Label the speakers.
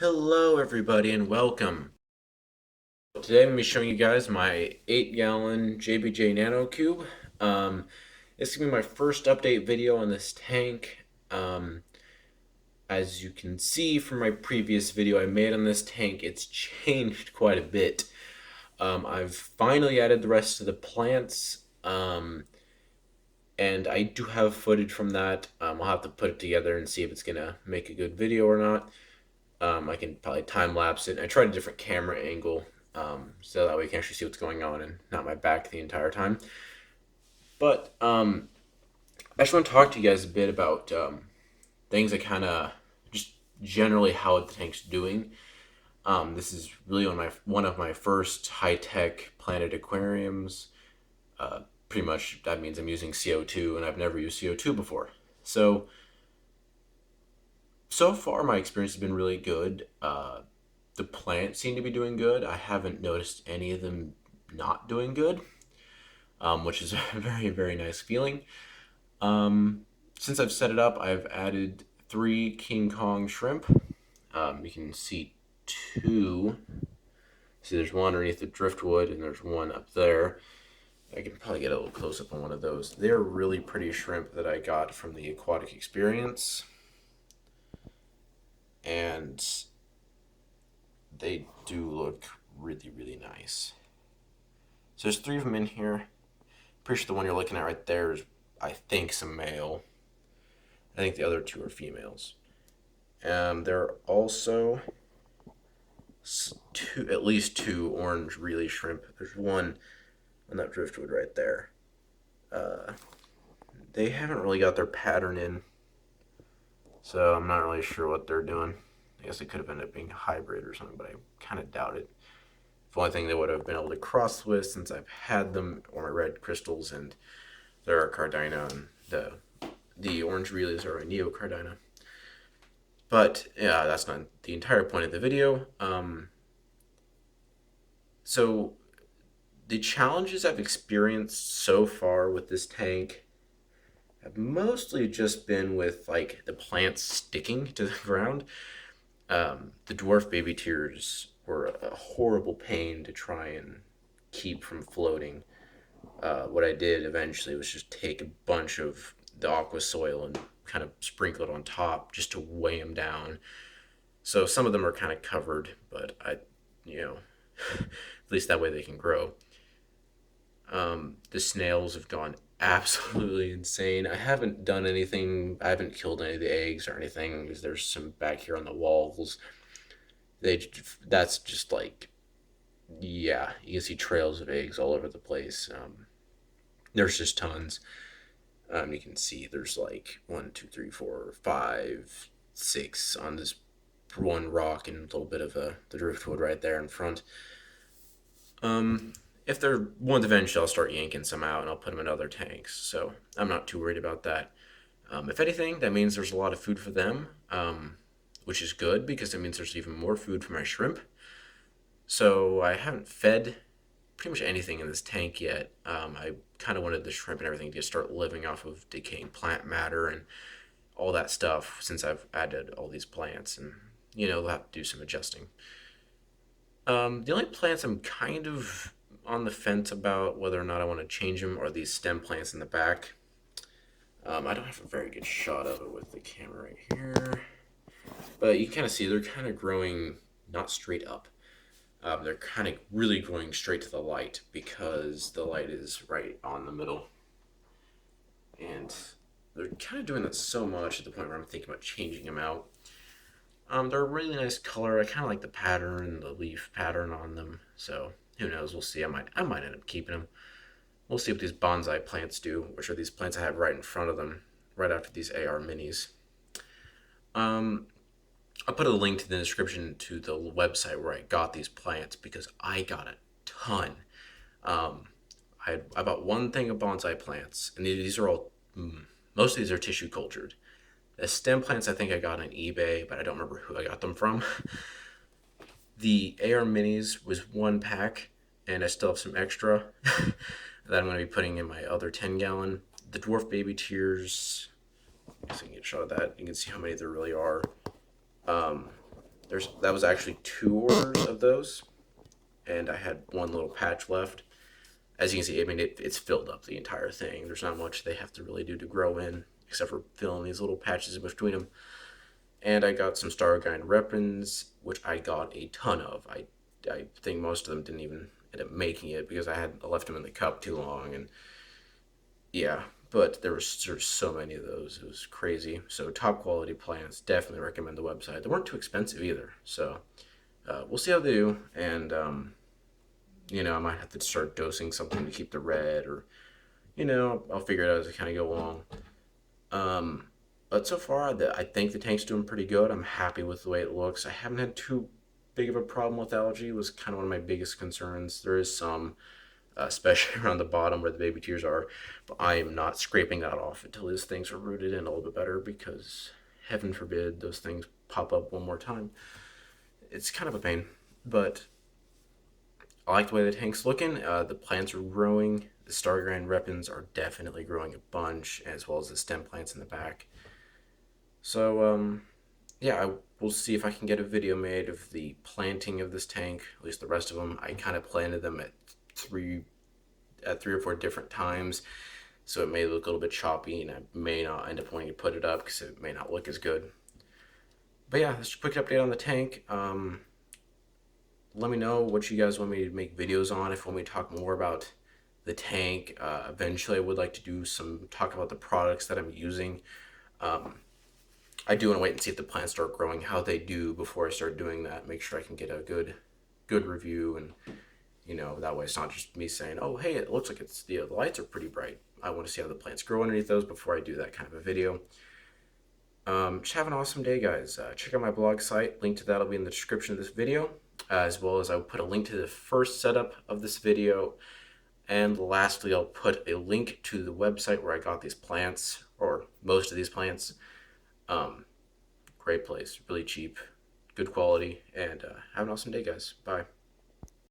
Speaker 1: Hello everybody and welcome. Today I'm going to be showing you guys my 8-gallon JBJ Nano Cube. It's going to be my first update video on this tank. As you can see from my previous video I made on this tank, it's changed quite a bit. I've finally added the rest of the plants, and I do have footage from that. I'll have to put it together and see if it's going to make a good video or not. I can probably time lapse it. I tried a different camera angle, so that way you can actually see what's going on and not my back the entire time. But I just want to talk to you guys a bit about things that kind of just generally how the tank's doing. This is really one of my first high-tech planted aquariums. Pretty much that means I'm using CO2, and I've never used CO2 before. So far, my experience has been really good. The plants seem to be doing good. I haven't noticed any of them not doing good, which is a very, very nice feeling. Since I've set it up, I've added 3 King Kong shrimp. You can see 2. See, there's one underneath the driftwood, and there's one up there. I can probably get a little close up on one of those. They're really pretty shrimp that I got from the Aquatic Experience. And they do look really, really nice. So there's 3 of them in here. Pretty sure the one you're looking at right there is, I think, some male. I think the other 2 are females. There are also at least 2 orange really shrimp. There's one on that driftwood right there. They haven't really got their pattern in, so I'm not really sure what they're doing. I guess it could have ended up being a hybrid or something, but I kind of doubt it. The only thing they would have been able to cross with, since I've had them, are my red crystals, and they're a Cardina, and the orange relays are a Neocardina. But yeah, that's not the entire point of the video. So the challenges I've experienced so far with this tank have mostly just been with like the plants sticking to the ground. The dwarf baby tears were a horrible pain to try and keep from floating. What I did eventually was just take a bunch of the aqua soil and kind of sprinkle it on top just to weigh them down. So some of them are kind of covered, but at least that way they can grow. The snails have gone absolutely insane. I haven't done anything. I haven't killed any of the eggs or anything because there's some back here on the walls. That's just like, yeah, you can see trails of eggs all over the place. There's just tons. You can see there's like 1, 2, 3, 4, 5, 6 on this one rock and a little bit of the driftwood right there in front. If they're ones eventually, I'll start yanking some out and I'll put them in other tanks. So I'm not too worried about that. If anything, that means there's a lot of food for them, which is good because it means there's even more food for my shrimp. So I haven't fed pretty much anything in this tank yet. I kind of wanted the shrimp and everything to start living off of decaying plant matter and all that stuff since I've added all these plants, and they'll have to do some adjusting. The only plants I'm kind of on the fence about whether or not I want to change them are these stem plants in the back. I don't have a very good shot of it with the camera right here, but you kind of see they're kind of growing not straight up. They're kind of really growing straight to the light because the light is right on the middle. And they're kind of doing that so much at the point where I'm thinking about changing them out. They're a really nice color. I kind of like the pattern, the leaf pattern on them. So who knows? We'll see. I might end up keeping them. We'll see what these bonsai plants do, which are these plants I have right in front of them, right after these AR minis. I'll put a link to the description to the website where I got these plants because I got a ton. I bought one thing of bonsai plants, and these are all, most of these are tissue cultured. The stem plants I think I got on eBay, but I don't remember who I got them from. The AR minis was 1 pack, and I still have some extra that I'm going to be putting in my other 10-gallon. The dwarf baby tears, I guess I can get a shot of that. You can see how many there really are. That was actually 2 orders of those, and I had one little patch left. As you can see, I mean, it's filled up the entire thing. There's not much they have to really do to grow in, except for filling these little patches in between them. And I got some Stargine Repens, which I got a ton of. I think most of them didn't even end up making it because I left them in the cup too long, and yeah. But there's so many of those. It was crazy. So top quality plants. Definitely recommend the website. They weren't too expensive either. So we'll see how they do, and I might have to start dosing something to keep the red, or I'll figure it out as I kind of go along. Um, but so far, I think the tank's doing pretty good. I'm happy with the way it looks. I haven't had too big of a problem with algae. It was kind of one of my biggest concerns. There is some, especially around the bottom where the baby tears are, but I am not scraping that off until these things are rooted in a little bit better because heaven forbid those things pop up one more time. It's kind of a pain, but I like the way the tank's looking. The plants are growing. The Stargrind Repens are definitely growing a bunch, as well as the stem plants in the back. So, yeah, I will see if I can get a video made of the planting of this tank. At least the rest of them. I kind of planted them three at 3 or 4 different times, so it may look a little bit choppy, and I may not end up wanting to put it up because it may not look as good. But yeah, that's a quick update on the tank. Let me know what you guys want me to make videos on. If you want me to talk more about the tank, eventually I would like to do some talk about the products that I'm using. Um, I do want to wait and see if the plants start growing, how they do before I start doing that. Make sure I can get a good review, and that way it's not just me saying, "Oh, hey, it looks like the lights are pretty bright." I want to see how the plants grow underneath those before I do that kind of a video. Just have an awesome day, guys. Check out my blog site. Link to that will be in the description of this video, as well as I'll put a link to the first setup of this video. And lastly, I'll put a link to the website where I got these plants, or most of these plants. Um, Great place, really cheap, good quality, and have an awesome day, guys. Bye.